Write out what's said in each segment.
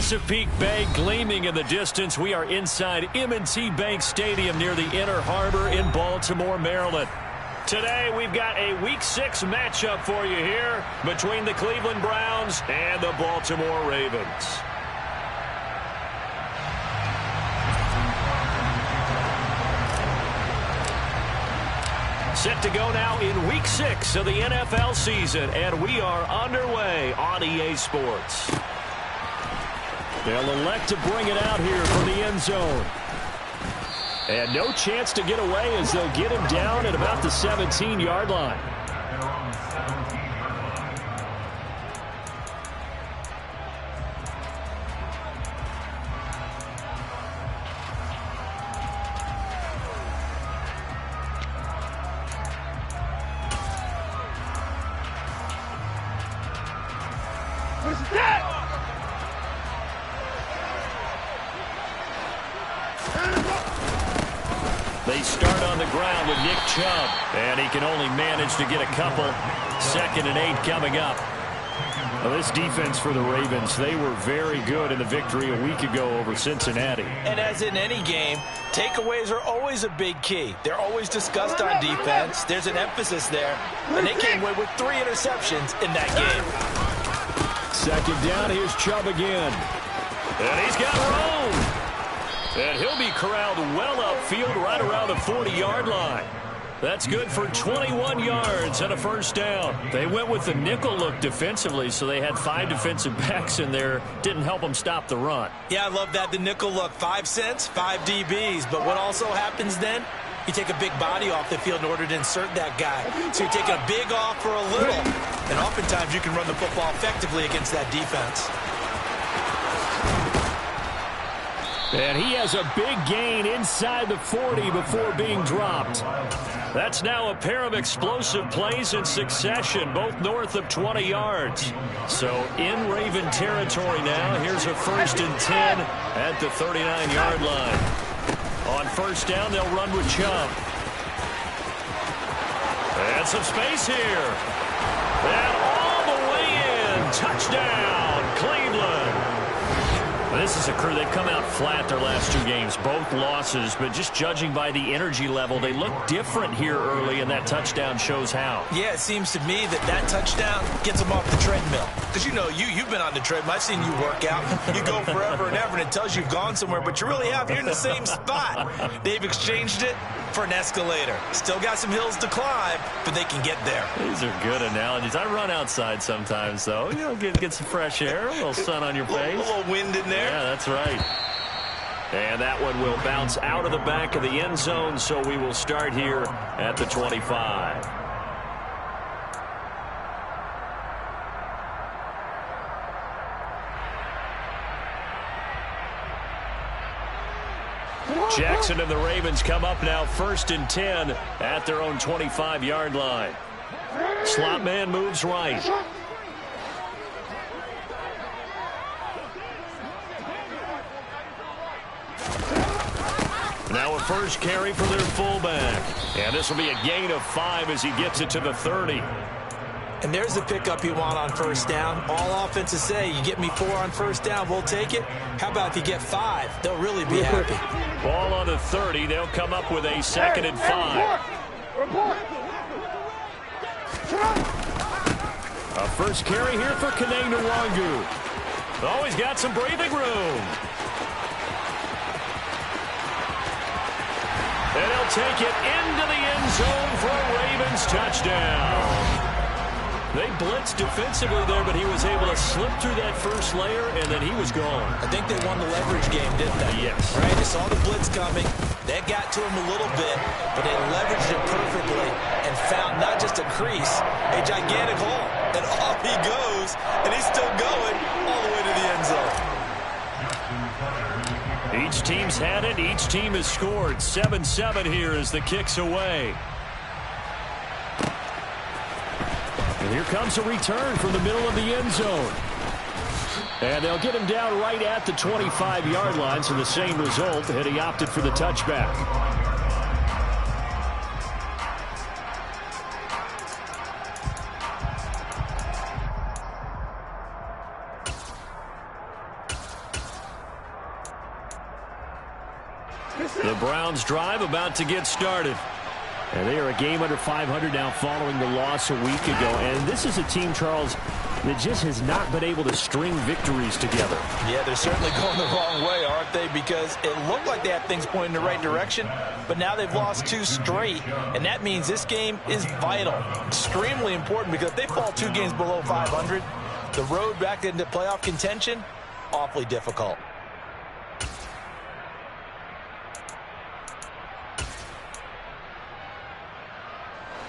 Chesapeake Bay gleaming in the distance. We are inside M&T Bank Stadium near the Inner Harbor in Baltimore, Maryland. Today, we've got a Week 6 matchup for you here between the Cleveland Browns and the Baltimore Ravens. Set to go now in Week 6 of the NFL season, and we are underway on EA Sports. They'll elect to bring it out here from the end zone. And no chance to get away as they'll get him down at about the 17-yard line. They start on the ground with Nick Chubb, and he can only manage to get a couple. 2nd and 8 coming up. Well, this defense for the Ravens, they were very good in the victory a week ago over Cincinnati. And as in any game, takeaways are always a big key. They're always discussed on defense. There's an emphasis there, and they came away with 3 interceptions in that game. 2nd down, here's Chubb again. And he's got room. And he'll be corralled well upfield right around the 40-yard line. That's good for 21 yards and a 1st down. They went with the nickel look defensively, so they had 5 defensive backs in there. Didn't help them stop the run. Yeah, I love that, the nickel look. 5 cents, 5 DBs. But what also happens then? You take a big body off the field in order to insert that guy. So you're taking a big off for a little. And oftentimes you can run the football effectively against that defense. And he has a big gain inside the 40 before being dropped. That's now a pair of explosive plays in succession, both north of 20 yards. So in Raven territory now, here's a 1st and 10 at the 39-yard line. On 1st down, they'll run with Chubb. And some space here. And all the way in. Touchdown, Cleveland. This is a crew, they've come out flat their last 2 games, both losses, but just judging by the energy level, they look different here early, and that touchdown shows how. Yeah, it seems to me that touchdown gets them off the treadmill. Because, you know, you've been on the treadmill. I've seen you work out. You go forever and ever, and it tells you you've gone somewhere, but you really have. You're in the same spot. They've exchanged it for an escalator. Still got some hills to climb, but they can get there. These are good analogies. I run outside sometimes, though. You know, get some fresh air, a little sun on your face. A little wind in there. Yeah, that's right. And that one will bounce out of the back of the end zone, so we will start here at the 25. Jackson and the Ravens come up now 1st and 10 at their own 25-yard line. Slot man moves right. Now a 1st carry for their fullback. And this will be a gain of 5 as he gets it to the 30. And there's the pickup you want on 1st down. All offenses say, you get me 4 on 1st down, we'll take it. How about if you get 5? They'll really be happy. Ball on the 30. They'll come up with a 2nd and 5. A 1st carry here for Kene Nwangu. Always got some breathing room. And he'll take it into the end zone for a Ravens touchdown. They blitzed defensively there, but he was able to slip through that 1st layer, and then he was gone. I think they won the leverage game, didn't they? Yes. Right, they saw the blitz coming. That got to him a little bit, but they leveraged it perfectly and found not just a crease, a gigantic hole. And off he goes, and he's still going all the way to the end zone. Each team's had it. Each team has scored. 7-7 here as the kick's away. And here comes a return from the middle of the end zone. And they'll get him down right at the 25-yard line, so the same result, and he opted for the touchback. The Browns drive about to get started. And they are a game under 500 now following the loss a week ago. And this is a team, Charles, that just has not been able to string victories together. Yeah, they're certainly going the wrong way, aren't they? Because it looked like they had things pointing in the right direction, but now they've lost 2 straight, and that means this game is vital, extremely important, because if they fall 2 games below 500, the road back into playoff contention, awfully difficult.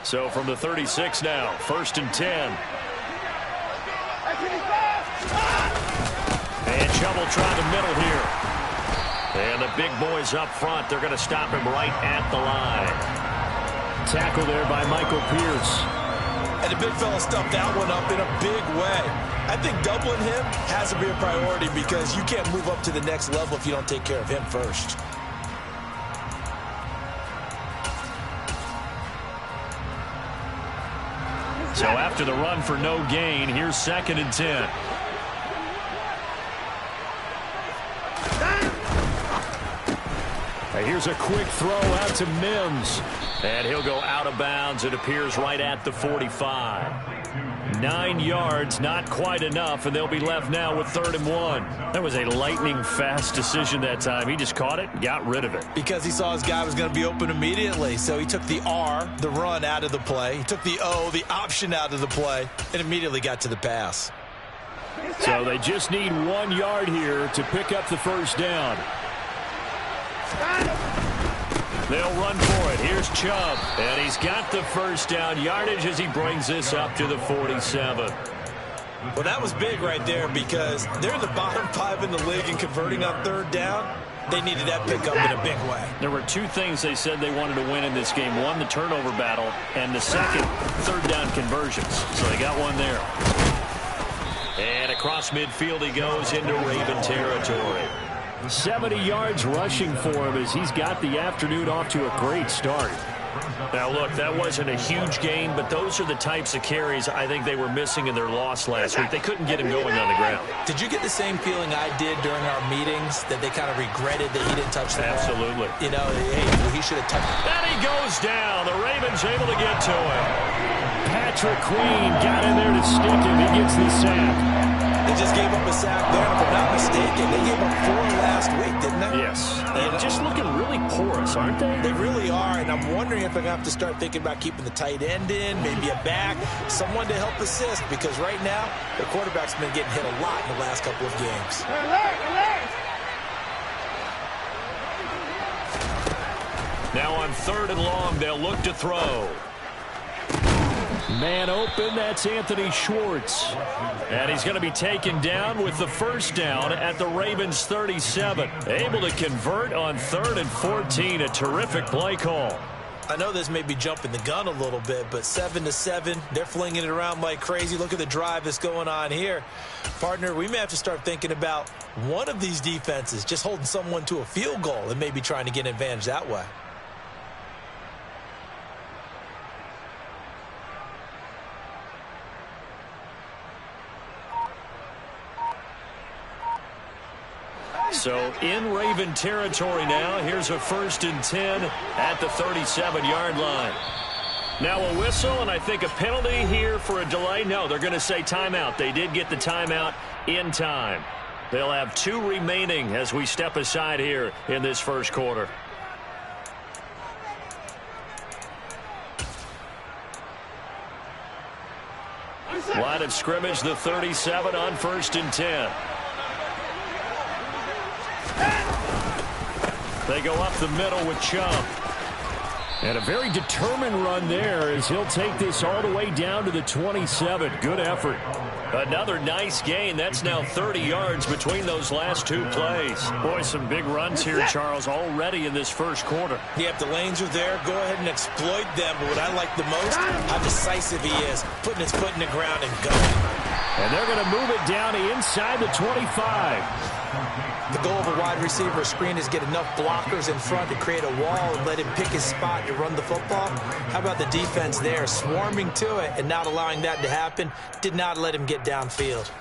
So from the 36 now, 1st and 10. And Chubb try the middle here. And the big boys up front, they're going to stop him right at the line. Tackle there by Michael Pierce. And the big fella stuffed that one up in a big way. I think doubling him has to be a priority because you can't move up to the next level if you don't take care of him first. So after the run for no gain, here's 2nd and 10. Here's a quick throw out to Mims. And he'll go out of bounds. It appears right at the 45. 9 yards, not quite enough, and they'll be left now with 3rd and 1. That was a lightning-fast decision that time. He just caught it and got rid of it. Because he saw his guy was going to be open immediately. So he took the R, the run, out of the play. He took the O, the option, out of the play, and immediately got to the pass. So they just need 1 yard here to pick up the first down. They'll run for it. Here's Chubb. And he's got the first down yardage as he brings this up to the 47. Well, that was big right there because they're in the bottom 5 in the league in converting on 3rd down. They needed that pickup in a big way. There were 2 things they said they wanted to win in this game. One, the turnover battle, and the second, 3rd down conversions. So they got one there. And across midfield he goes into Raven territory. 70 yards rushing for him as he's got the afternoon off to a great start. Now, look, that wasn't a huge gain, but those are the types of carries I think they were missing in their loss last week. They couldn't get him going on the ground. Did you get the same feeling I did during our meetings, that they kind of regretted that he didn't touch the ball? Absolutely. You know, hey, he should have touched it. And he goes down. The Ravens able to get to him. Patrick Queen got in there to stick him. He gets the sack. They just gave up a sack there, if I'm not mistaken. They gave up 4 last week, didn't they? Yes. They're just looking really porous, aren't they? They really are, and I'm wondering if they're going to have to start thinking about keeping the tight end in, maybe a back, someone to help assist, because right now, the quarterback's been getting hit a lot in the last couple of games. Now on 3rd and long, they'll look to throw. Man open, that's Anthony Schwartz. And he's going to be taken down with the first down at the Ravens 37. Able to convert on 3rd and 14. A terrific play call. I know this may be jumping the gun a little bit, but 7-7, they're flinging it around like crazy. Look at the drive that's going on here. Partner, we may have to start thinking about one of these defenses just holding someone to a field goal and maybe trying to get an advantage that way. So in Raven territory now. Here's a 1st and 10 at the 37-yard line. Now a whistle, and I think a penalty here for a delay. No, they're going to say timeout. They did get the timeout in time. They'll have 2 remaining as we step aside here in this first quarter. Line of scrimmage, the 37 on 1st and 10. They go up the middle with Chubb. And a very determined run there as he'll take this all the way down to the 27. Good effort. Another nice gain. That's now 30 yards between those last 2 plays. Boy, some big runs here, Charles, already in this first quarter. Yeah, if the lanes are there, go ahead and exploit them. But what I like the most, how decisive he is, putting his foot in the ground and going. And they're going to move it down inside the 25. The goal of a wide receiver screen is get enough blockers in front to create a wall and let him pick his spot to run the football. How about the defense there, swarming to it and not allowing that to happen? Did not let him get downfield.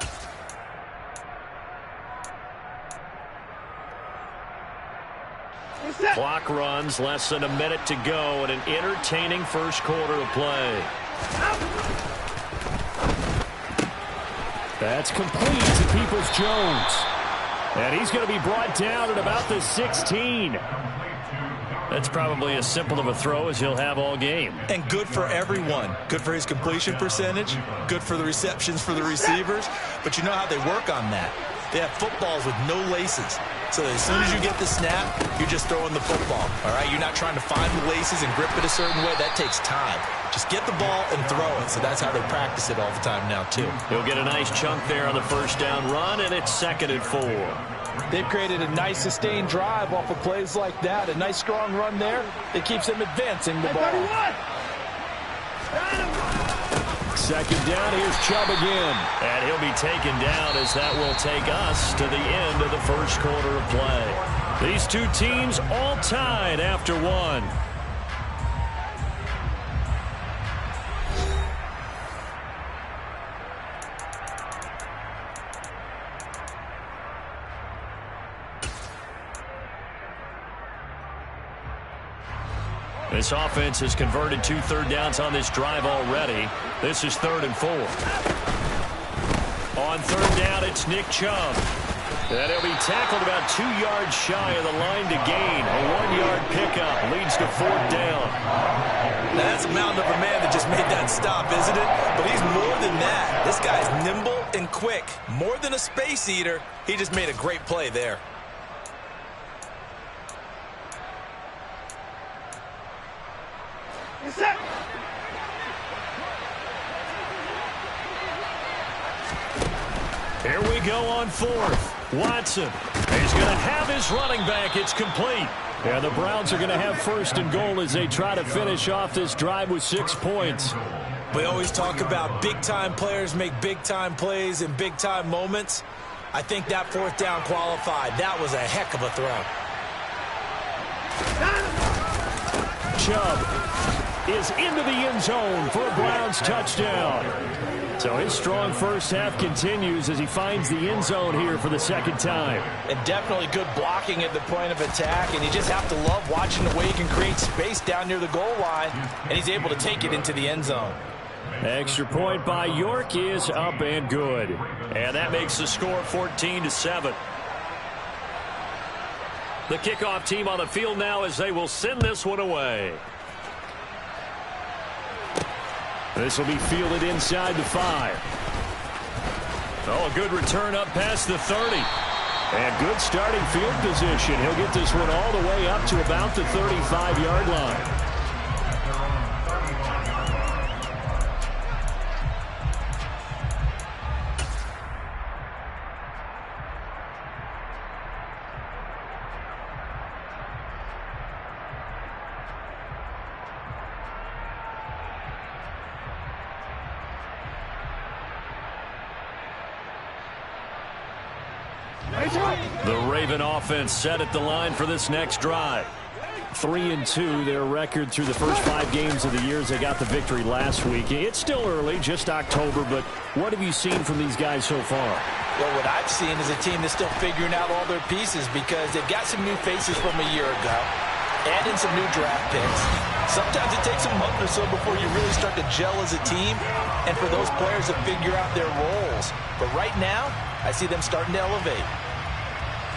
Clock runs, less than a minute to go, and an entertaining first quarter of play. That's complete to Peoples-Jones. And he's going to be brought down at about the 16. That's probably as simple of a throw as he'll have all game. And good for everyone. Good for his completion percentage. Good for the receptions for the receivers. But you know how they work on that. They have footballs with no laces. So as soon as you get the snap, you're just throwing the football. All right? You're not trying to find the laces and grip it a certain way. That takes time. Just get the ball and throw it. So that's how they practice it all the time now, too. He'll get a nice chunk there on the first down run, and it's 2nd and 4. They've created a nice sustained drive off of plays like that. A nice strong run there. It keeps them advancing the ball. 2nd down, here's Chubb again. And he'll be taken down as that will take us to the end of the first quarter of play. These two teams all tied after one. This offense has converted 2 third downs on this drive already. This is 3rd and 4. On 3rd down, it's Nick Chubb. And he'll be tackled about 2 yards shy of the line to gain. A 1-yard pickup leads to 4th down. Now, that's a mountain of a man that just made that stop, isn't it? But he's more than that. This guy's nimble and quick. More than a space eater. He just made a great play there. Here we go on 4th. Watson. He's going to have his running back. It's complete. And the Browns are going to have 1st and goal as they try to finish off this drive with 6 points. We always talk about big-time players make big-time plays in big-time moments. I think that 4th down qualified. That was a heck of a throw. Chubb is into the end zone for a Browns touchdown. So his strong first half continues as he finds the end zone here for the 2nd time. And definitely good blocking at the point of attack, and you just have to love watching the way he can create space down near the goal line, and he's able to take it into the end zone. Extra point by York is up and good. And that makes the score 14-7. The kickoff team on the field now as they will send this one away. This will be fielded inside the 5. Oh, a good return up past the 30. And good starting field position. He'll get this one all the way up to about the 35-yard line. The Raven offense set at the line for this next drive. 3-2, their record through the first 5 games of the year as they got the victory last week. It's still early, just October, but what have you seen from these guys so far? Well, what I've seen is a team that's still figuring out all their pieces because they've got some new faces from a year ago and in some new draft picks. Sometimes it takes a month or so before you really start to gel as a team and for those players to figure out their roles. But right now, I see them starting to elevate.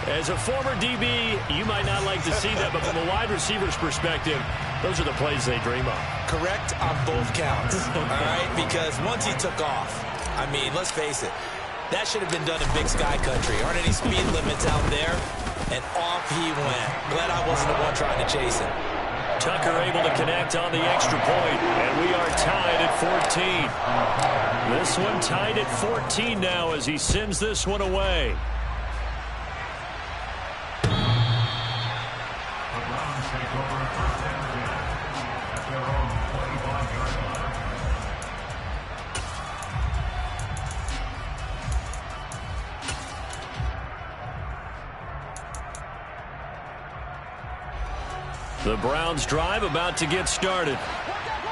As a former DB, you might not like to see that, but from a wide receiver's perspective, those are the plays they dream of. Correct on both counts, all right? Because once he took off, I mean, let's face it, that should have been done in Big Sky Country. Aren't any speed limits out there? And off he went. Glad I wasn't the one trying to chase him. Tucker able to connect on the extra point, and we are tied at 14. This one tied at 14 now as he sends this one away. The Browns drive about to get started.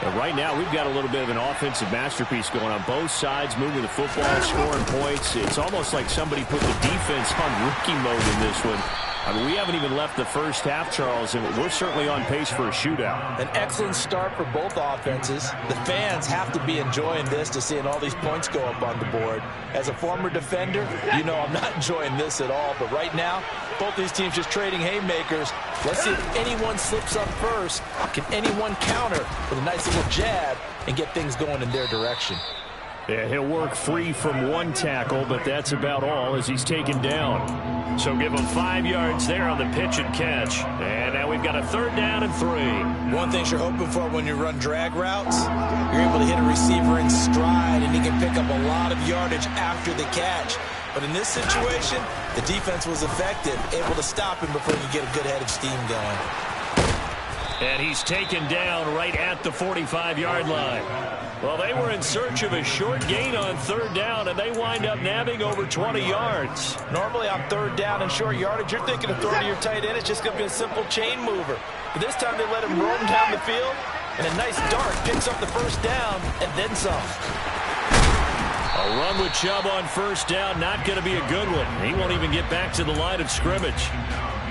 But right now, we've got a little bit of an offensive masterpiece going on both sides, moving the football, scoring points. It's almost like somebody put the defense on rookie mode in this one. I mean, we haven't even left the first half, Charles, and we're certainly on pace for a shootout. An excellent start for both offenses. The fans have to be enjoying this to seeing all these points go up on the board. As a former defender, you know I'm not enjoying this at all. But right now, both these teams just trading haymakers. Let's see if anyone slips up first. Can anyone counter with a nice little jab and get things going in their direction? Yeah, he'll work free from one tackle, but that's about all as he's taken down. So give him 5 yards there on the pitch and catch. And now we've got a 3rd down and 3. One thing you're hoping for when you run drag routes, you're able to hit a receiver in stride, and he can pick up a lot of yardage after the catch. But in this situation, the defense was effective, able to stop him before you get a good head of steam going. And he's taken down right at the 45-yard line. Well, they were in search of a short gain on 3rd down, and they wind up nabbing over 20 yards. Normally on 3rd down and short yardage, you're thinking of throwing to your tight end. It's just going to be a simple chain mover. But this time they let him roam down the field, and a nice dart picks up the 1st down and then some. A run with Chubb on 1st down, not going to be a good one. He won't even get back to the line of scrimmage.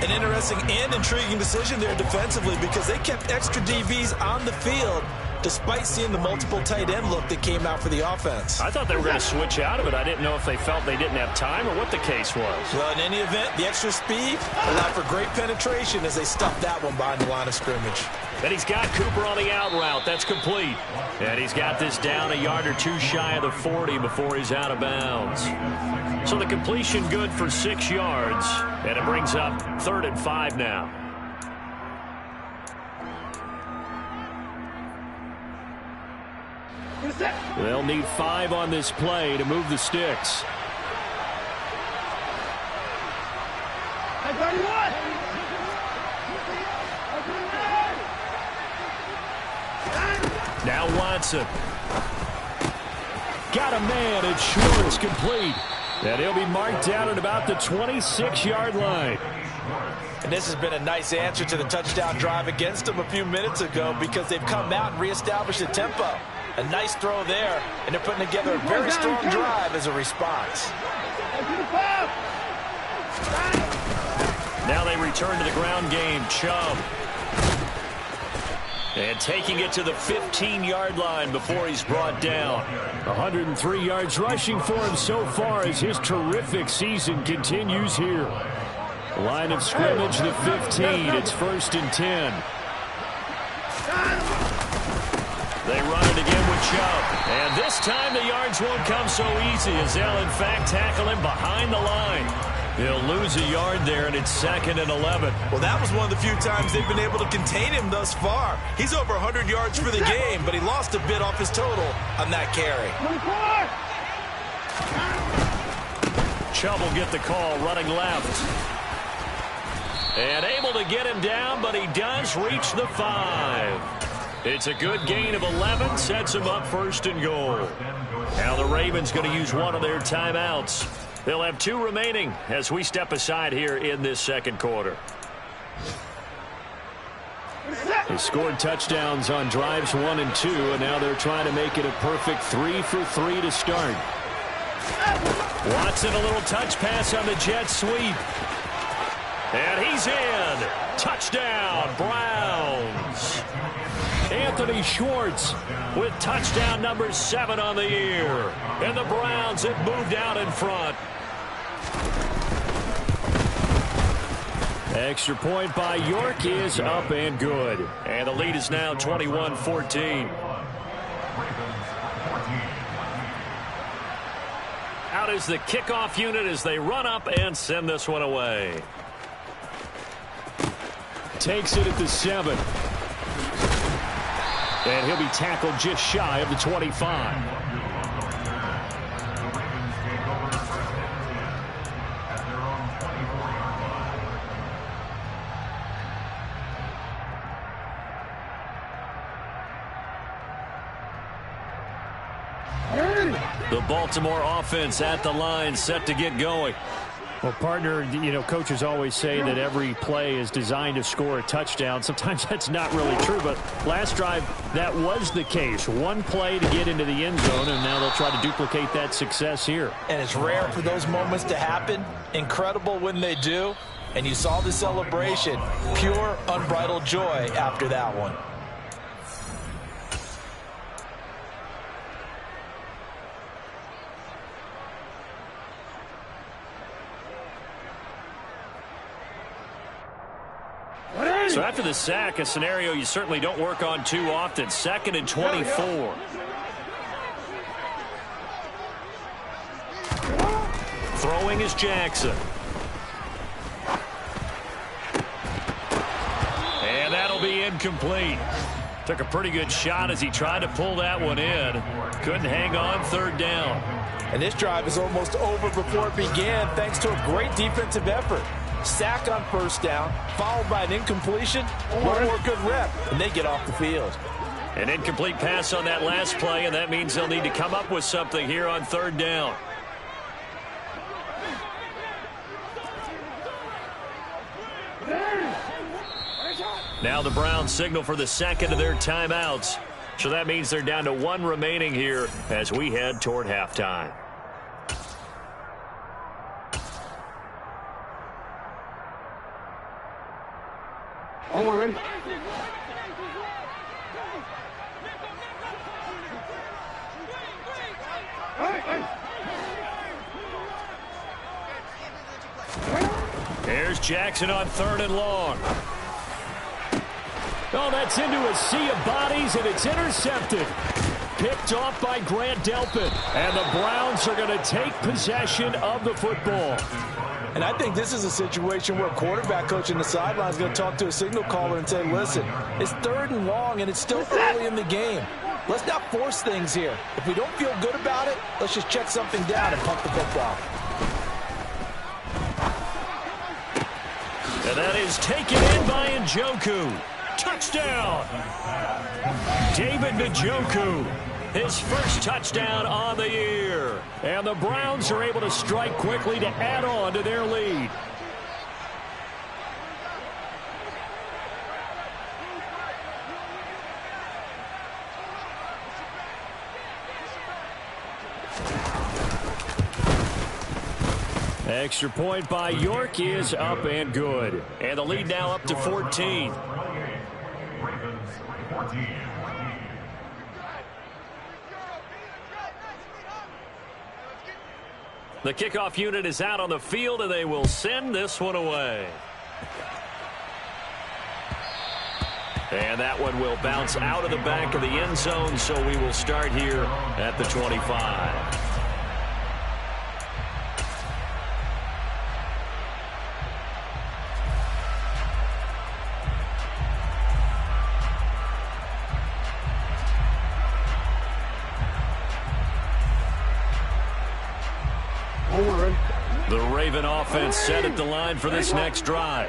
An interesting and intriguing decision there defensively because they kept extra DBs on the field despite seeing the multiple tight end look that came out for the offense. I thought they were going to switch out of it. I didn't know if they felt they didn't have time or what the case was. Well, in any event, the extra speed allowed for great penetration as they stuffed that one behind the line of scrimmage. And he's got Cooper on the out route. That's complete. And he's got this down a yard or two shy of the 40 before he's out of bounds. So the completion good for 6 yards. And it brings up 3rd and 5 now. They'll need 5 on this play to move the sticks. Now Watson. Got a man at Schwartz, complete. And he'll be marked down at about the 26-yard line. And this has been a nice answer to the touchdown drive against them a few minutes ago because they've come out and reestablished the tempo. A nice throw there, and they're putting together a very strong drive as a response. Now they return to the ground game. Chubb. And taking it to the 15-yard line before he's brought down. 103 yards rushing for him so far as his terrific season continues here. Line of scrimmage, the 15. It's 1st and 10. They run it again with Chubb. And this time the yards won't come so easy as they'll, in fact, tackle him behind the line. He'll lose a yard there, and it's 2nd and 11. Well, that was one of the few times they've been able to contain him thus far. He's over 100 yards for the game, but he lost a bit off his total on that carry. Chubb will get the call, running left. And able to get him down, but he does reach the 5. It's a good gain of 11, sets him up 1st and goal. Now the Ravens going to use one of their timeouts. They'll have 2 remaining as we step aside here in this 2nd quarter. They scored touchdowns on drives 1 and 2, and now they're trying to make it a perfect 3 for 3 to start. Watson, a little touch pass on the jet sweep. And he's in. Touchdown, Browns. Anthony Schwartz with touchdown number 7 on the year. And the Browns have moved out in front. Extra point by York is up and good. And the lead is now 21-14. Out is the kickoff unit as they run up and send this one away. Takes it at the 7. And he'll be tackled just shy of the 25. The Baltimore offense at the line, set to get going. Well, partner, you know, coaches always say that every play is designed to score a touchdown. Sometimes that's not really true, but last drive, that was the case. One play to get into the end zone, and now they'll try to duplicate that success here. And it's rare for those moments to happen. Incredible when they do. And you saw the celebration. Pure, unbridled joy after that one. So after the sack, a scenario you certainly don't work on too often. 2nd and 24. Throwing is Jackson. And that'll be incomplete. Took a pretty good shot as he tried to pull that one in. Couldn't hang on, 3rd down. And this drive is almost over before it began thanks to a great defensive effort. Sack on 1st down, followed by an incompletion. One more good rep, and they get off the field. An incomplete pass on that last play, and that means they'll need to come up with something here on 3rd down. Now the Browns signal for the 2nd of their timeouts. So that means they're down to 1 remaining here as we head toward halftime. Ready? Here's Jackson on 3rd and long. Oh, that's into a sea of bodies, and it's intercepted. Picked off by Grant Delpit. And the Browns are going to take possession of the football. And I think this is a situation where a quarterback coach in the sideline is going to talk to a signal caller and say, listen, it's 3rd and long, and it's still early in the game. Let's not force things here. If we don't feel good about it, let's just check something down and punt the football. And that is taken in by Njoku. Touchdown! David Njoku, his first touchdown on the year. And the Browns are able to strike quickly to add on to their lead. Extra point by York is up and good. And the lead now up to 14. The kickoff unit is out on the field, and they will send this one away. And that one will bounce out of the back of the end zone, so we will start here at the 25. The Raven offense set at the line for this next drive.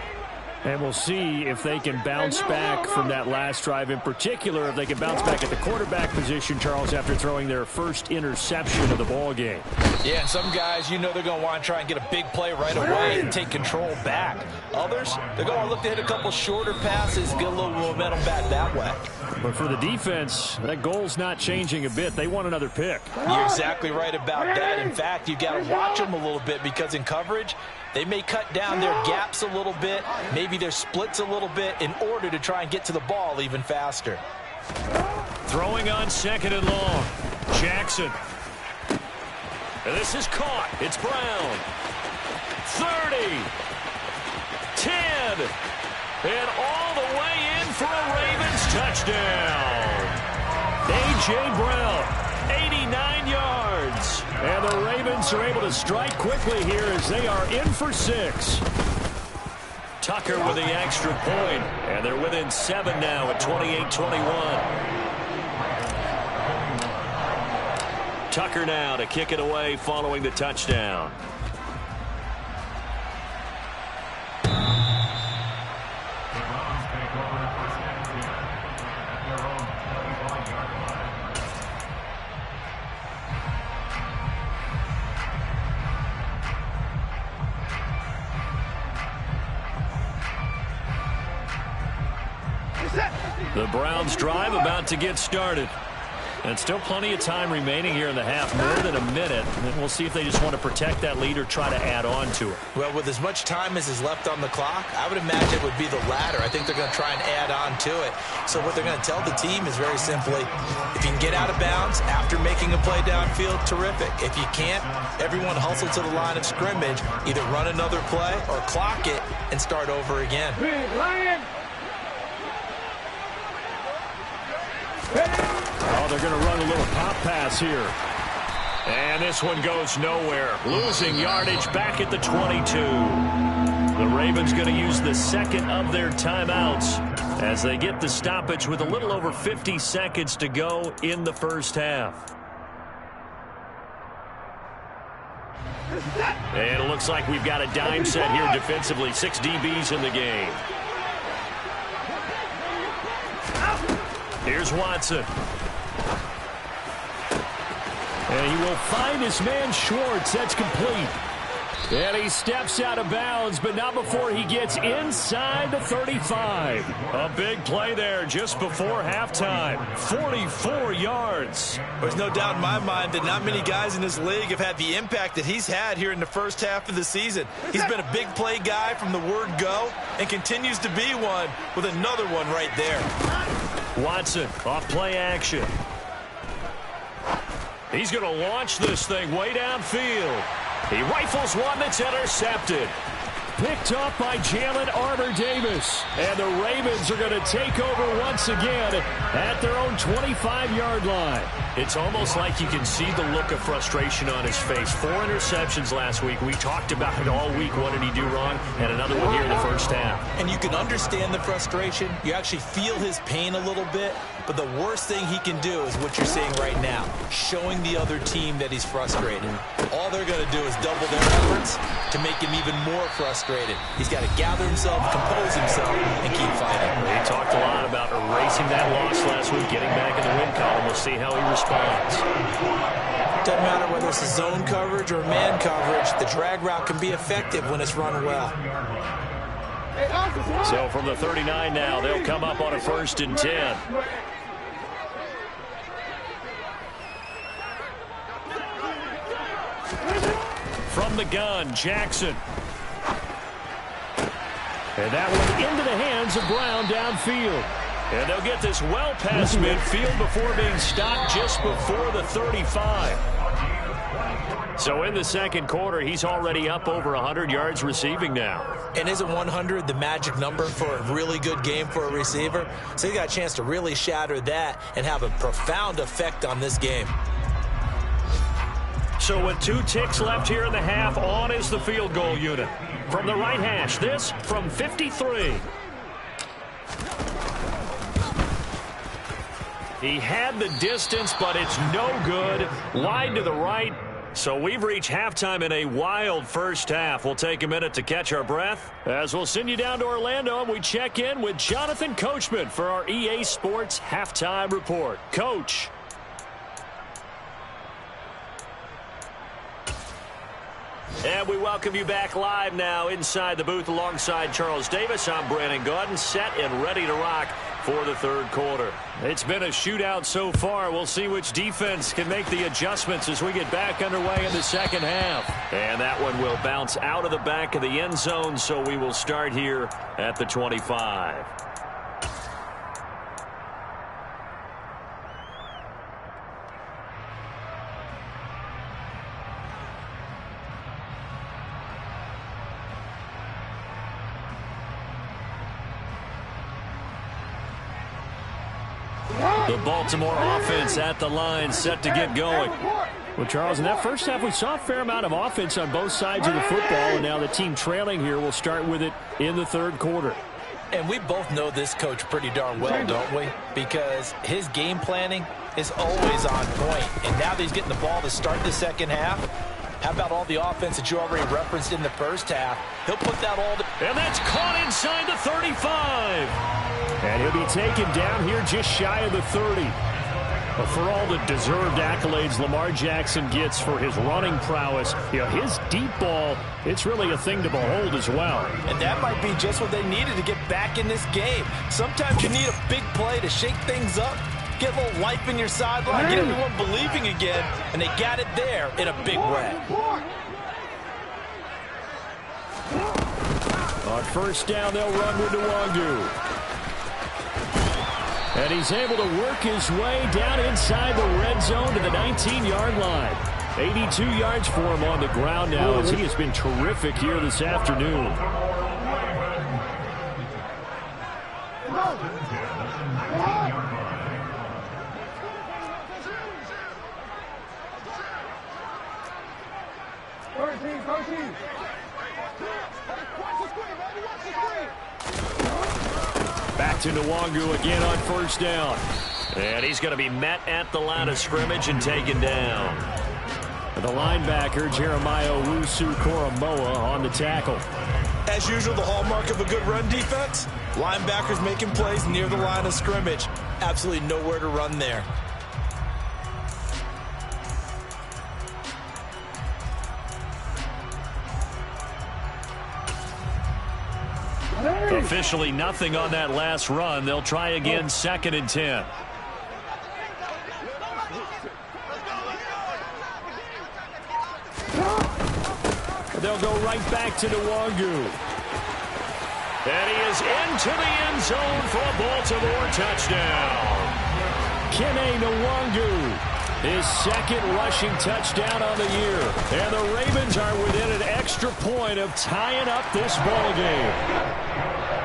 And we'll see if they can bounce back from that last drive. In particular, if they can bounce back at the quarterback position, Charles, after throwing their first interception of the ball game. Yeah, and some guys, you know they're going to want to try and get a big play right away and take control back. Others, they're going to look to hit a couple shorter passes, get a little momentum back that way. But for the defense, that goal's not changing a bit. They want another pick. You're exactly right about that. In fact, you've got to watch them a little bit because in coverage, they may cut down their gaps a little bit, maybe their splits a little bit in order to try and get to the ball even faster. Throwing on 2nd and long. Jackson. And this is caught. It's Brown. 30. 10. And all the way in for a Ravens touchdown. A.J. Brown, 89 yards. And the Ravens are able to strike quickly here as they are in for 6. Tucker with the extra point. And they're within 7 now at 28-21. Tucker now to kick it away following the touchdown. The Browns drive about to get started. And still plenty of time remaining here in the half, more than a minute. And we'll see if they just want to protect that lead or try to add on to it. Well, with as much time as is left on the clock, I would imagine it would be the latter. I think they're going to try and add on to it. So what they're going to tell the team is very simply, if you can get out of bounds after making a play downfield, terrific. If you can't, everyone hustle to the line of scrimmage, either run another play or clock it and start over again. Oh, they're going to run a little pop pass here. And this one goes nowhere. Losing yardage back at the 22. The Ravens going to use the second of their timeouts as they get the stoppage with a little over 50 seconds to go in the first half. And it looks like we've got a dime set here defensively. 6 DBs in the game. Here's Watson. And he will find his man Schwartz. That's complete. And he steps out of bounds, but not before he gets inside the 35. A big play there just before halftime. 44 yards. There's no doubt in my mind that not many guys in this league have had the impact that he's had here in the first half of the season. He's been a big play guy from the word go and continues to be one with another one right there. Watson off play action. He's going to launch this thing way downfield. He rifles one that's intercepted. Picked up by Jalen Armour-Davis. And the Ravens are going to take over once again at their own 25-yard line. It's almost like you can see the look of frustration on his face. 4 interceptions last week. We talked about it all week. What did he do wrong? And another one here in the first half. And you can understand the frustration. You actually feel his pain a little bit. But the worst thing he can do is what you're seeing right now, showing the other team that he's frustrated. All they're going to do is double their efforts to make him even more frustrated. He's got to gather himself, compose himself, and keep fighting. He talked a lot about erasing that loss last week, getting back in the win column. We'll see how he responds. Doesn't matter whether it's a zone coverage or man coverage, the drag route can be effective when it's run well. So from the 39 now, they'll come up on a 1st and 10. From the gun, Jackson. And that one into the hands of Brown downfield. And they'll get this well past midfield before being stopped just before the 35. So in the second quarter, he's already up over 100 yards receiving now. And isn't 100 the magic number for a really good game for a receiver? So he got a chance to really shatter that and have a profound effect on this game. So with 2 ticks left here in the half, on is the field goal unit. From the right hash, this from 53. He had the distance, but it's no good. Wide to the right. So we've reached halftime in a wild first half. We'll take a minute to catch our breath as we'll send you down to Orlando and we check in with Jonathan Coachman for our EA Sports Halftime Report. Coach. And we welcome you back live now inside the booth alongside Charles Davis. I'm Brandon Gaudin, set and ready to rock for the third quarter. It's been a shootout so far. We'll see which defense can make the adjustments as we get back underway in the second half. And that one will bounce out of the back of the end zone, so we will start here at the 25. The Baltimore offense at the line, set to get going. Well, Charles, in that first half, we saw a fair amount of offense on both sides of the football, and now the team trailing here will start with it in the third quarter. And we both know this coach pretty darn well, don't we? Because his game planning is always on point. And now that he's getting the ball to start the second half, how about all the offense that you already referenced in the first half? He'll put that all to... And that's caught inside the 35. And he'll be taken down here just shy of the 30. But for all the deserved accolades Lamar Jackson gets for his running prowess, his deep ball, it's really a thing to behold as well. And that might be just what they needed to get back in this game. Sometimes you need a big play to shake things up. get a little life in your sideline, get everyone believing again, and they got it there in a big way. On first down, they'll run with Nwangu. And he's able to work his way down inside the red zone to the 19-yard line. 82 yards for him on the ground now as he has been terrific here this afternoon. Back to Nwangu again on first down. And he's going to be met at the line of scrimmage and taken down. The linebacker, Jeremiah Owusu-Koramoah, on the tackle. As usual, the hallmark of a good run defense, linebackers making plays near the line of scrimmage. Absolutely nowhere to run there. Officially nothing on that last run. They'll try again, 2nd and 10. They'll go right back to Nwangu. And he is into the end zone for a Baltimore touchdown. Kene Nwangu, his 2nd rushing touchdown on the year. And the Ravens are within an extra point of tying up this ball game.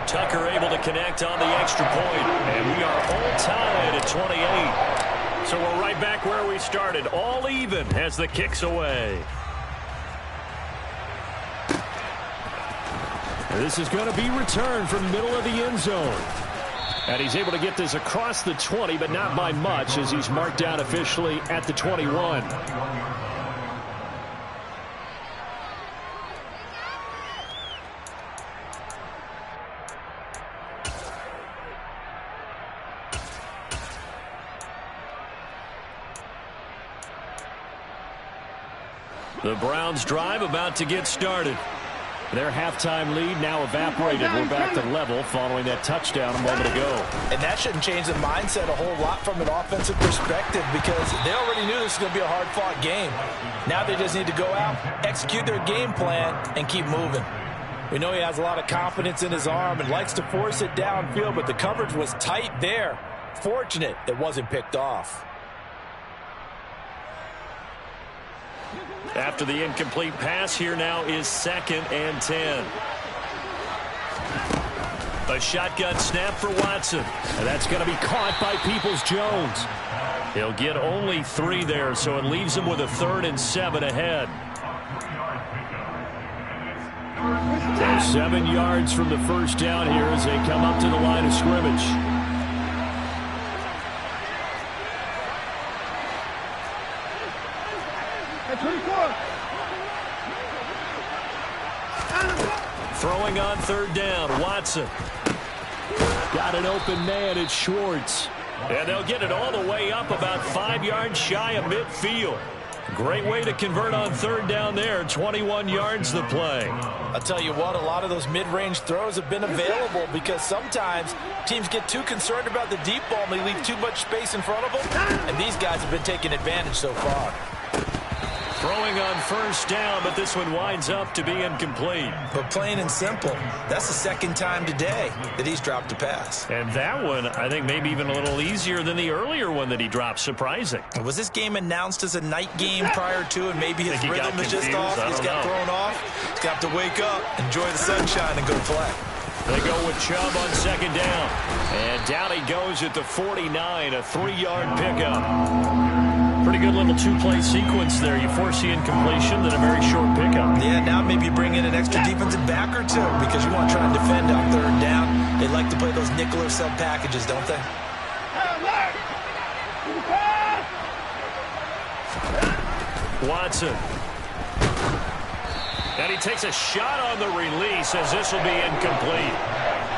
Tucker able to connect on the extra point, and we are all tied at 28. So we're right back where we started, all even as the kick's away. This is going to be returned from the middle of the end zone. And he's able to get this across the 20, but not by much, as he's marked down officially at the 21. The Browns drive about to get started. Their halftime lead now evaporated. We're back to level following that touchdown a moment ago. And that shouldn't change the mindset a whole lot from an offensive perspective, because they already knew this was going to be a hard-fought game. Now they just need to go out, execute their game plan, and keep moving. We know he has a lot of confidence in his arm and likes to force it downfield, but the coverage was tight there. Fortunate it wasn't picked off. After the incomplete pass, here now is 2nd and 10. A shotgun snap for Watson. And that's going to be caught by Peoples-Jones. He'll get only 3 there, so it leaves him with a 3rd and 7 ahead. They're 7 yards from the first down here as they come up to the line of scrimmage. Throwing on 3rd down, Watson. Got an open man, it's Schwartz. And they'll get it all the way up about 5 yards shy of midfield. Great way to convert on 3rd down there. 21 yards the play. I'll tell you what, a lot of those mid-range throws have been available because sometimes teams get too concerned about the deep ball and they leave too much space in front of them. And these guys have been taking advantage so far. Throwing on first down, but this one winds up to be incomplete. But plain and simple, that's the 2nd time today that he's dropped a pass. And that one, I think, maybe even a little easier than the earlier one that he dropped. Surprising. Was this game announced as a night game prior to, and maybe his rhythm is just off? He's got thrown off. He's got to wake up, enjoy the sunshine, and go play. They go with Chubb on 2nd down. And down he goes at the 49, a 3-yard pickup. Pretty good little 2-play sequence there. You force the incompletion, then a very short pickup. Yeah, now maybe you bring in an extra defensive back or 2 because you want to try and defend on 3rd down. They like to play those nickel or sub packages, don't they? Watson. And he takes a shot on the release as this will be incomplete.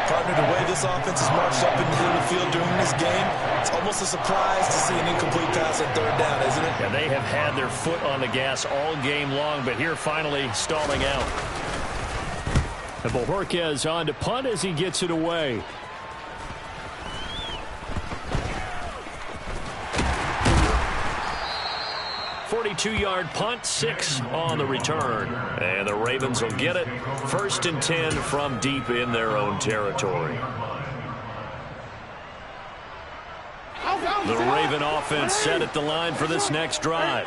Partner, the way this offense has marched up and down the field during this game, it's almost a surprise to see an incomplete pass on 3rd down, isn't it? And they have had their foot on the gas all game long, but here finally stalling out. And Bojorquez on to punt as he gets it away. 42-yard punt, 6 on the return. And the Ravens will get it. 1st and 10 from deep in their own territory. The Raven offense set at the line for this next drive.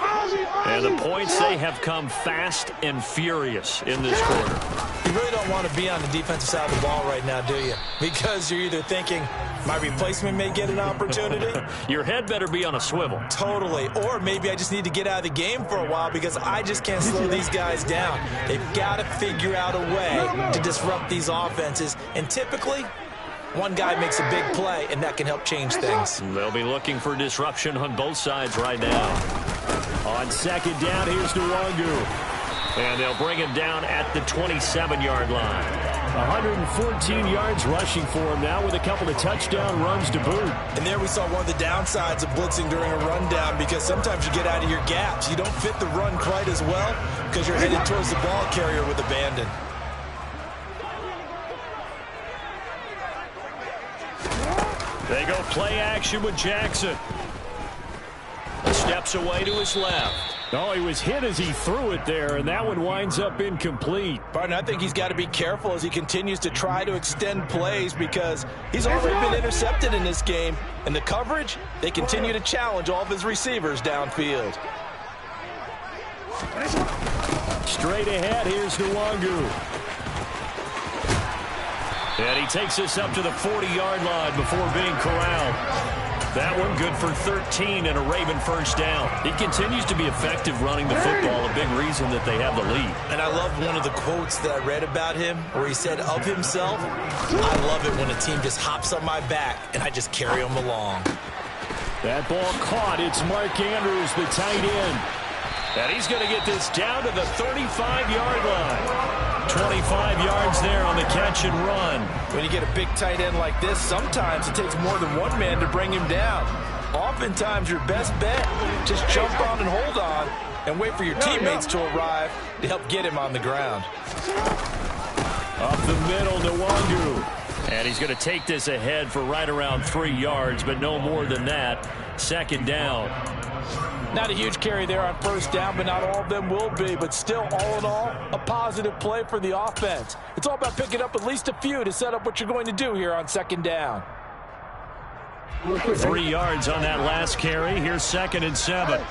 And the points, they have come fast and furious in this quarter. You really don't want to be on the defensive side of the ball right now, do you? Because you're either thinking, my replacement may get an opportunity. Your head better be on a swivel. Totally. Or maybe I just need to get out of the game for a while because I just can't slow these guys down. They've got to figure out a way to disrupt these offenses. And typically, one guy makes a big play, and that can help change things. They'll be looking for disruption on both sides right now. On 2nd down, here's Nwangu. And they'll bring him down at the 27-yard line. 114 yards rushing for him now with a couple of touchdown runs to boot. And there we saw one of the downsides of blitzing during a rundown because sometimes you get out of your gaps. You don't fit the run quite as well because you're headed towards the ball carrier with abandon. They go play action with Jackson. Steps away to his left. Oh, he was hit as he threw it there, and that one winds up incomplete. Barton, I think he's got to be careful as he continues to try to extend plays because he's already been intercepted in this game. And the coverage, they continue to challenge all of his receivers downfield. Straight ahead, here's Nwangu. And he takes us up to the 40-yard line before being corralled. That one good for 13 and a Raven 1st down. He continues to be effective running the football, a big reason that they have the lead. And I love one of the quotes that I read about him where he said of himself, I love it when a team just hops on my back and I just carry them along. That ball caught. It's Mark Andrews, the tight end. And he's going to get this down to the 35-yard line. 25 yards there on the catch and run. When you get a big tight end like this, sometimes it takes more than one man to bring him down. Oftentimes, your best bet, just jump on and hold on and wait for your teammates to arrive to help get him on the ground. Up the middle, Nwangu. And he's going to take this ahead for right around 3 yards, but no more than that. 2nd down. Not a huge carry there on 1st down, but not all of them will be. But still, all in all, a positive play for the offense. It's all about picking up at least a few to set up what you're going to do here on 2nd down. 3 yards on that last carry. Here's 2nd and 7.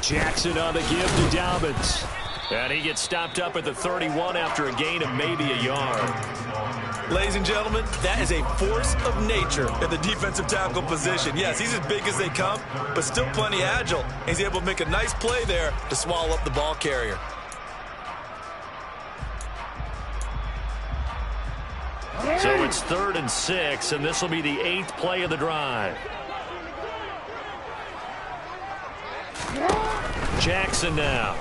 Jackson on the give to Dobbins. And he gets stopped up at the 31 after a gain of maybe a yard. Ladies and gentlemen, that is a force of nature at the defensive tackle position. Yes, he's as big as they come, but still plenty agile. He's able to make a nice play there to swallow up the ball carrier. So it's 3rd and 6, and this will be the 8th play of the drive. Jackson now.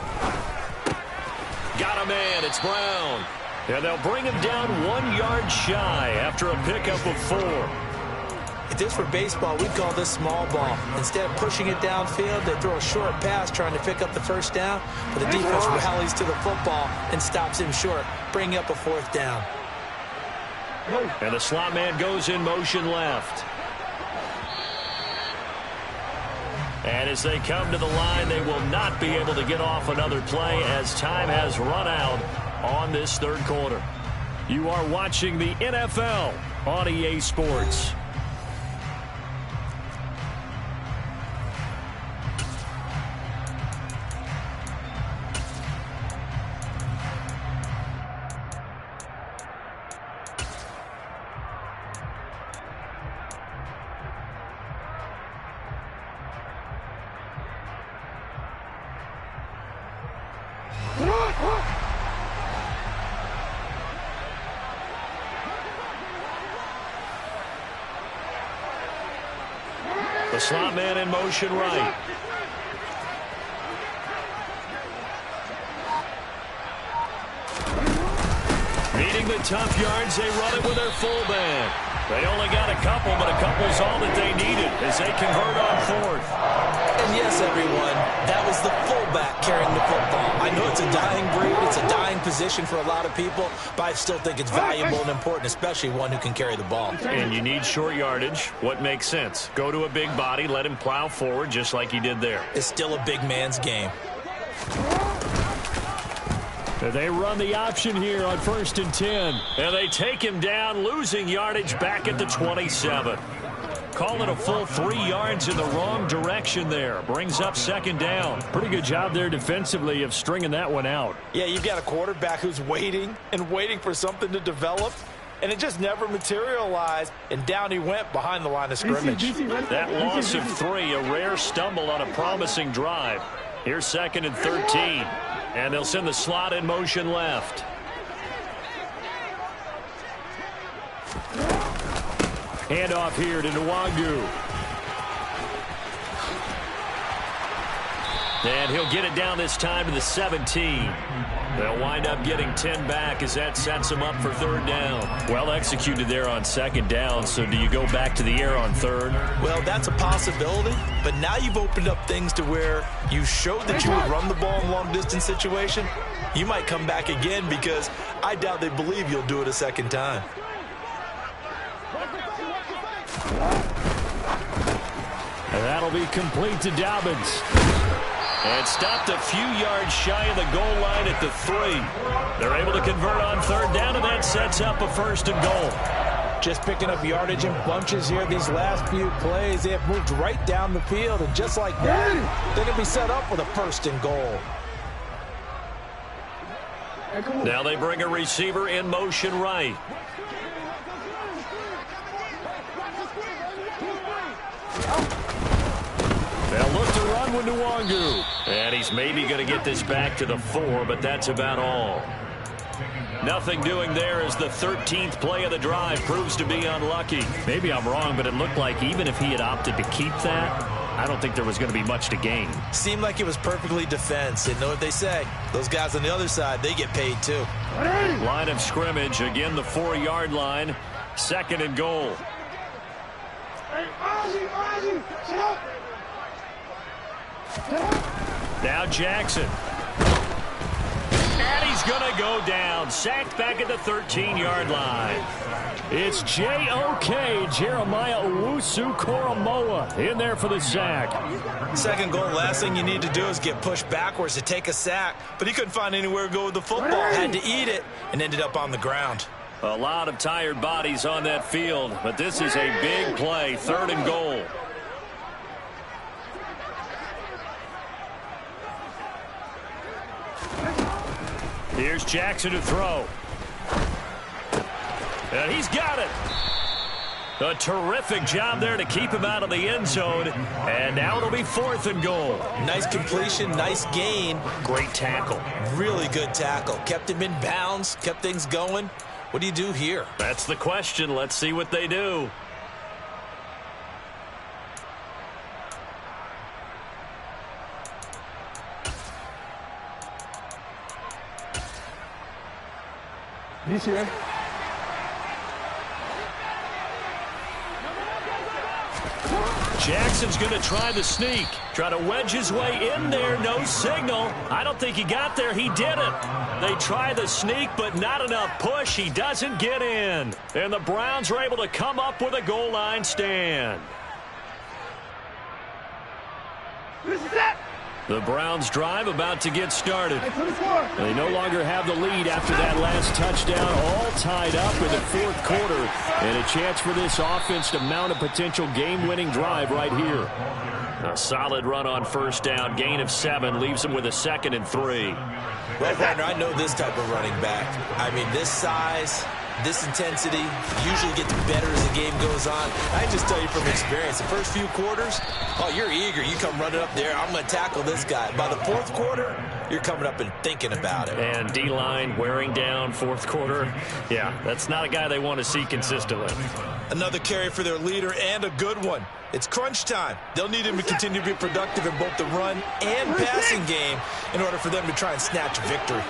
Got a man. It's Brown. And they'll bring him down 1 yard shy after a pickup of 4. If this were baseball, we'd call this small ball. Instead of pushing it downfield, they throw a short pass trying to pick up the 1st down, but the defense rallies to the football and stops him short, bringing up a 4th down. And the slot man goes in motion left. And as they come to the line, they will not be able to get off another play as time has run out on this 3rd quarter. You are watching the NFL on EA Sports. The slot man in motion right. Meeting the wanted tough yards, they run it with their fullback. They only got a couple, but a couple's all that they needed as they convert on fourth. And yes, everyone, that was the fullback carrying the football. I know it's a dying breed, it's a dying position for a lot of people, but I still think it's valuable and important, especially one who can carry the ball. And you need short yardage. What makes sense? Go to a big body, let him plow forward just like he did there. It's still a big man's game. They run the option here on 1st and 10. And they take him down, losing yardage back at the 27. Call it a full 3 yards in the wrong direction there. Brings up 2nd down. Pretty good job there defensively of stringing that one out. Yeah, you've got a quarterback who's waiting and waiting for something to develop, and it just never materialized, and down he went behind the line of scrimmage. That loss of 3, a rare stumble on a promising drive. Here's 2nd and 13. And they'll send the slot in motion left. Handoff here to Nwangu. And he'll get it down this time to the 17. They'll wind up getting 10 back as that sets them up for 3rd down. Well executed there on 2nd down, so do you go back to the air on 3rd? Well, that's a possibility, but now you've opened up things to where you showed that you would run the ball in long-distance situation. You might come back again because I doubt they believe you'll do it a 2nd time. And that'll be complete to Dobbins. And stopped a few yards shy of the goal line at the 3. They're able to convert on 3rd down, and that sets up a 1st and goal. Just picking up yardage in bunches here these last few plays. They have moved right down the field, and just like that, they're going to be set up with a 1st and goal. Now they bring a receiver in motion right. They'll look to run with Nwangu. And he's maybe going to get this back to the 4, but that's about all. Nothing doing there as the 13th play of the drive proves to be unlucky. Maybe I'm wrong, but it looked like even if he had opted to keep that, I don't think there was going to be much to gain. Seemed like it was perfectly defense. And know what they say. Those guys on the other side, they get paid too. Line of scrimmage, again the 4-yard line. 2nd and goal. Now Jackson. And he's going to go down. Sacked back at the 13-yard line. It's J.O.K. Jeremiah Owusu-Koramoah in there for the sack. 2nd goal, last thing you need to do is get pushed backwards to take a sack. But he couldn't find anywhere to go with the football. Had to eat it and ended up on the ground. A lot of tired bodies on that field, but this is a big play. 3rd and goal. Here's Jackson to throw. And he's got it. A terrific job there to keep him out of the end zone. And now it'll be 4th and goal. Nice completion, nice gain. Great tackle. Really good tackle. Kept him in bounds, kept things going. What do you do here? That's the question. Let's see what they do. This year. Jackson's going to try the sneak. Try to wedge his way in there. No signal. I don't think he got there. He didn't. They try the sneak, but not enough push. He doesn't get in. And the Browns are able to come up with a goal line stand. The Browns drive about to get started. They no longer have the lead after that last touchdown, all tied up in the 4th quarter, and a chance for this offense to mount a potential game-winning drive right here. A solid run on 1st down, gain of 7, leaves them with a 2nd and 3. Well, partner, I know this type of running back. I mean, this size, this intensity usually gets better as the game goes on. I just tell you from experience, the first few quarters, oh, you're eager. You come running up there, I'm going to tackle this guy. By the 4th quarter, you're coming up and thinking about it. And D-line wearing down 4th quarter. Yeah, that's not a guy they want to see consistently. Another carry for their leader and a good one. It's crunch time. They'll need him to continue to be productive in both the run and passing game in order for them to try and snatch a victory.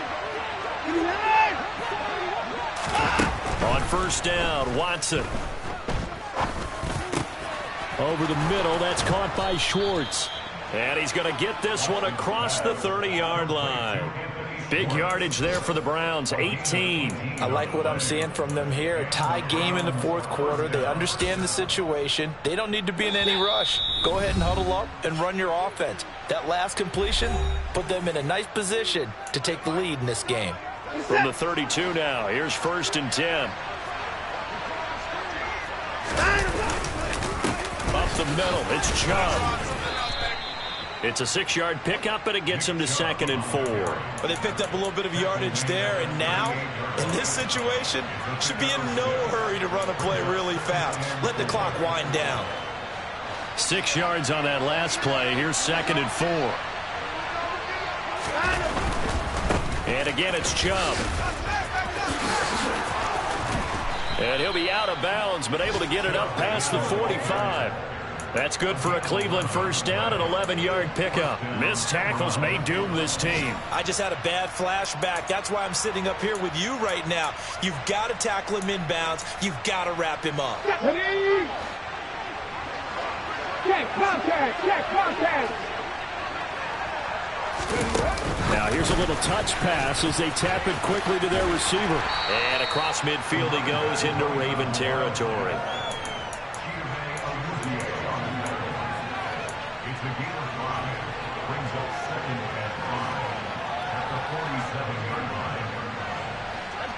first down. Watson. Over the middle. That's caught by Schwartz. And he's going to get this one across the 30-yard line. Big yardage there for the Browns, 18. I like what I'm seeing from them here. A tie game in the fourth quarter. They understand the situation. They don't need to be in any rush. Go ahead and huddle up and run your offense. That last completion put them in a nice position to take the lead in this game. From the 32 now, here's 1st and 10. Up the middle, it's Chubb. It's a 6-yard pickup, and it gets him to 2nd and 4. But they picked up a little bit of yardage there, and now, in this situation, should be in no hurry to run a play really fast. Let the clock wind down. 6 yards on that last play. Here's 2nd and 4. And again, it's Chubb. And he'll be out of bounds, but able to get it up past the 45. That's good for a Cleveland first down, an 11-yard pickup. Missed tackles may doom this team. I just had a bad flashback. That's why I'm sitting up here with you right now. You've got to tackle him inbounds. You've got to wrap him up. Check contact. Check contact. Now here's a little touch pass as they tap it quickly to their receiver. And across midfield he goes into Raven territory.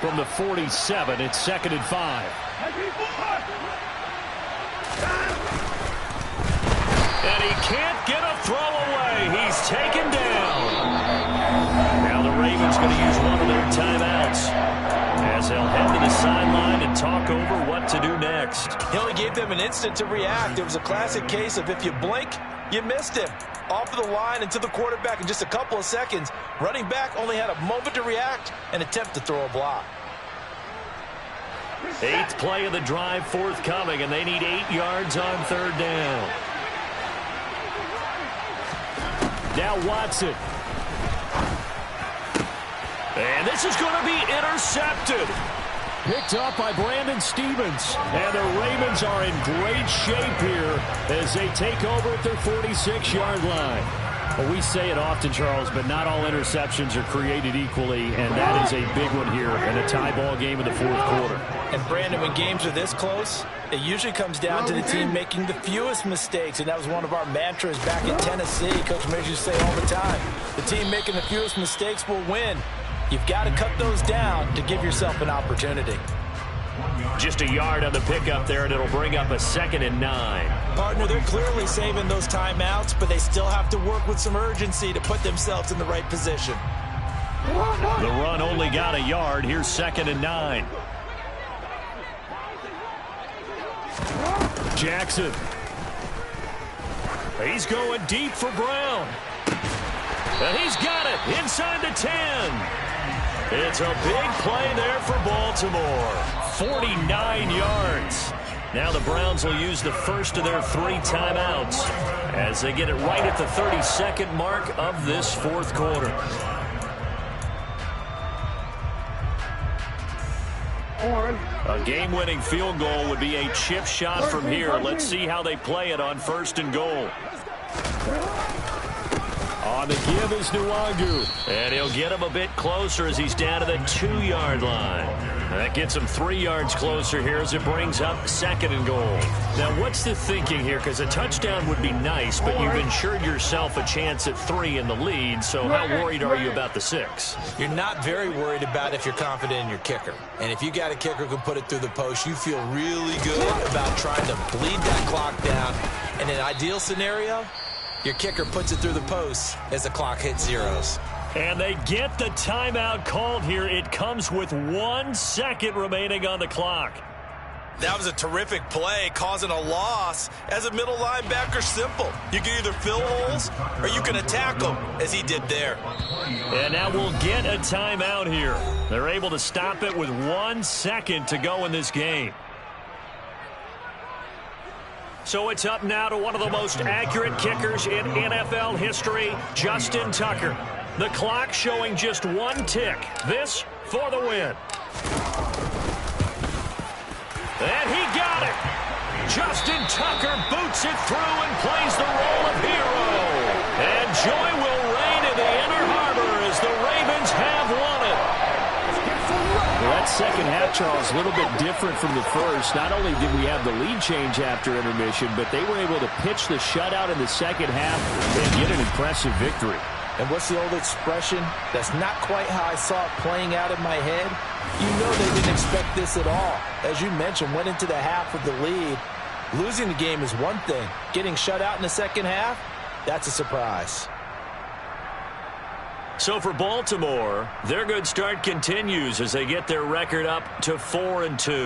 From the 47, it's 2nd and 5. And he can't get a throw away. He's taken down. Now the Ravens going to use one of their timeouts as they'll head to the sideline and talk over what to do next. He only gave them an instant to react. It was a classic case of if you blink, you missed him. Off of the line and to the quarterback in just a couple of seconds. Running back only had a moment to react and attempt to throw a block. 8th play of the drive forthcoming, and they need 8 yards on 3rd down. Now Watson. And this is going to be intercepted. Picked up by Brandon Stephens. And the Ravens are in great shape here as they take over at their 46-yard line. Well, we say it often, Charles, but not all interceptions are created equally, and that is a big one here in a tie ball game in the 4th quarter. And, Brandon, when games are this close, it usually comes down to the team making the fewest mistakes, and that was one of our mantras back in Tennessee. Coach Mears used to say all the time, the team making the fewest mistakes will win. You've got to cut those down to give yourself an opportunity. Just a yard on the pickup there, and it'll bring up a 2nd and 9. Partner, they're clearly saving those timeouts, but they still have to work with some urgency to put themselves in the right position. The run only got a yard. Here's 2nd and 9. Jackson. He's going deep for Brown. And he's got it inside the 10. It's a big play there for Baltimore. 49 yards. Now the Browns will use the first of their 3 timeouts as they get it right at the 32nd mark of this 4th quarter. A game-winning field goal would be a chip shot from here. Let's see how they play it on 1st and goal. On the give is Nwangu. And he'll get him a bit closer as he's down to the 2-yard line. That gets him 3 yards closer here as it brings up 2nd and goal. Now, what's the thinking here? Because a touchdown would be nice, but you've ensured yourself a chance at 3 in the lead. So how worried are you about the 6? You're not very worried about if you're confident in your kicker. And if you got a kicker who can put it through the post, you feel really good about trying to bleed that clock down. In an ideal scenario, your kicker puts it through the post as the clock hits zeros. And they get the timeout called here. It comes with 1 second remaining on the clock. That was a terrific play, causing a loss. As a middle linebacker, simple. You can either fill holes or you can attack them, as he did there. And now we'll get a timeout here. They're able to stop it with 1 second to go in this game. So it's up now to one of the most accurate kickers in NFL history, Justin Tucker. The clock showing just 1 tick. This for the win. Justin Tucker boots it through and plays the role of hero. And joy will reign in the Inner Harbor as the Ravens have won it. Well, that second half, Charles, a little bit different from the first. Not only did we have the lead change after intermission, but they were able to pitch the shutout in the second half and get an impressive victory. And what's the old expression? That's not quite how I saw it playing out in my head. You know they didn't expect this at all. As you mentioned, went into the half with the lead. Losing the game is one thing. Getting shut out in the second half, that's a surprise. So for Baltimore, their good start continues as they get their record up to 4-2.